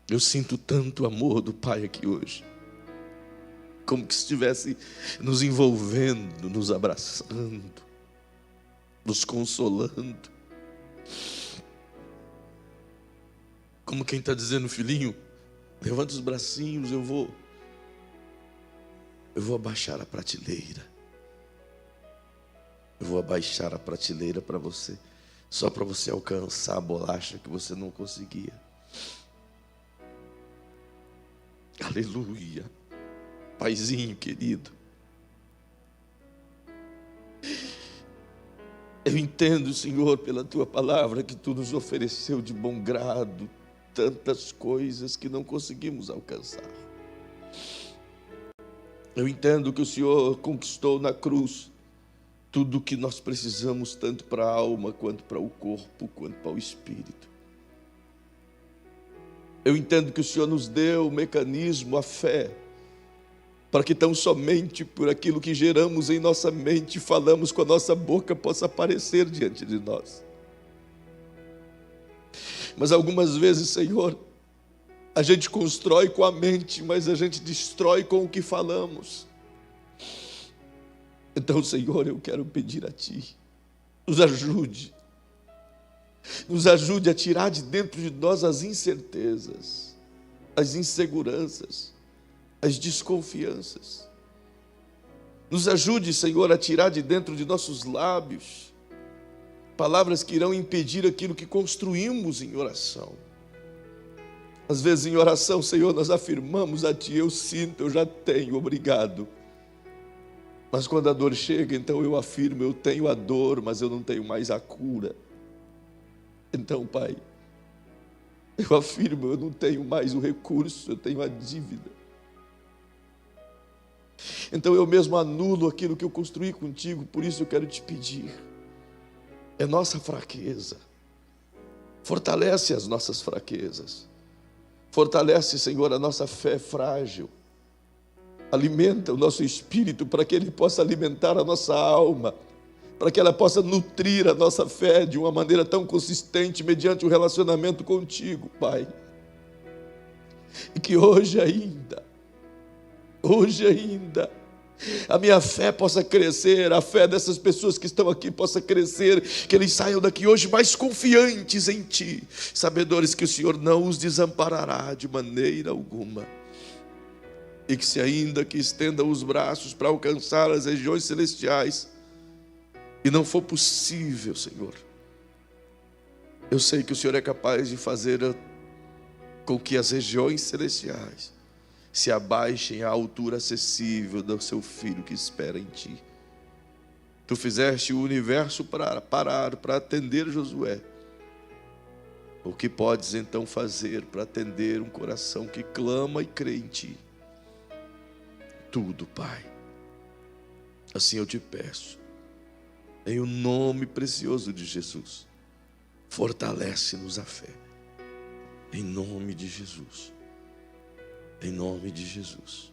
[SPEAKER 1] Eu sinto tanto amor do Pai aqui hoje, como que estivesse nos envolvendo, nos abraçando, nos consolando. Como quem está dizendo: filhinho, levanta os bracinhos, eu vou abaixar a prateleira. Eu vou abaixar a prateleira para você, só para você alcançar a bolacha que você não conseguia. Aleluia. Paizinho querido, eu entendo, Senhor, pela Tua palavra, que Tu nos ofereceu de bom grado tantas coisas que não conseguimos alcançar. Eu entendo que o Senhor conquistou na cruz tudo o que nós precisamos, tanto para a alma, quanto para o corpo, quanto para o espírito. Eu entendo que o Senhor nos deu o mecanismo, a fé, para que tão somente por aquilo que geramos em nossa mente, falamos com a nossa boca, possa aparecer diante de nós. Mas algumas vezes, Senhor, a gente constrói com a mente, mas a gente destrói com o que falamos. Então, Senhor, eu quero pedir a Ti, nos ajude a tirar de dentro de nós as incertezas, as inseguranças, as desconfianças. Nos ajude, Senhor, a tirar de dentro de nossos lábios palavras que irão impedir aquilo que construímos em oração. Às vezes em oração, Senhor, nós afirmamos a Ti: eu sinto, eu já tenho, obrigado. Mas quando a dor chega, então eu afirmo: eu tenho a dor, mas eu não tenho mais a cura. Então, Pai, eu afirmo: eu não tenho mais o recurso, eu tenho a dívida. Então eu mesmo anulo aquilo que eu construí contigo. Por isso eu quero te pedir, é nossa fraqueza, fortalece as nossas fraquezas, fortalece, Senhor, a nossa fé frágil, alimenta o nosso espírito para que ele possa alimentar a nossa alma, para que ela possa nutrir a nossa fé de uma maneira tão consistente mediante o relacionamento contigo, Pai. E que hoje ainda, a minha fé possa crescer, a fé dessas pessoas que estão aqui possa crescer, que eles saiam daqui hoje mais confiantes em Ti, sabedores que o Senhor não os desamparará de maneira alguma, e que se ainda que estendam os braços para alcançar as regiões celestiais, e não for possível, Senhor, eu sei que o Senhor é capaz de fazer com que as regiões celestiais se abaixem à altura acessível do seu Filho que espera em Ti. Tu fizeste o universo para parar, para atender Josué. O que podes então fazer para atender um coração que clama e crê em Ti? Tudo, Pai. Assim eu te peço, em o nome precioso de Jesus, fortalece-nos a fé, em nome de Jesus. Em nome de Jesus.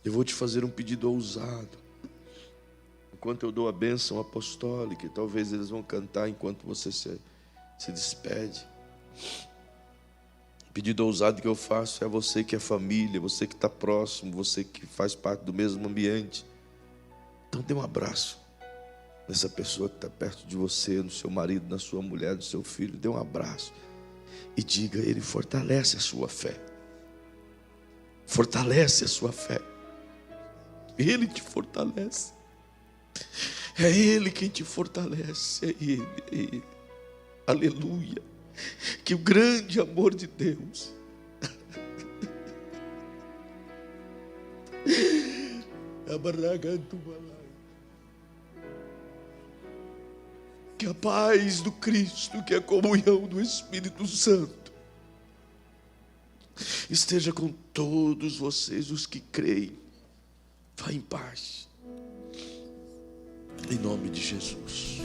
[SPEAKER 1] Eu vou te fazer um pedido ousado. Enquanto eu dou a bênção apostólica, e talvez eles vão cantar enquanto você se despede. O pedido ousado que eu faço é a você que é família, você que está próximo, você que faz parte do mesmo ambiente. Então dê um abraço nessa pessoa que está perto de você, no seu marido, na sua mulher, no seu filho. Dê um abraço e diga: Ele fortalece a sua fé. Fortalece a sua fé. Ele te fortalece. É Ele quem te fortalece. É Ele. Aleluia. Que o grande amor de Deus que a paz do Cristo, que a comunhão do Espírito Santo esteja com todos vocês, os que creem. Vá em paz, em nome de Jesus.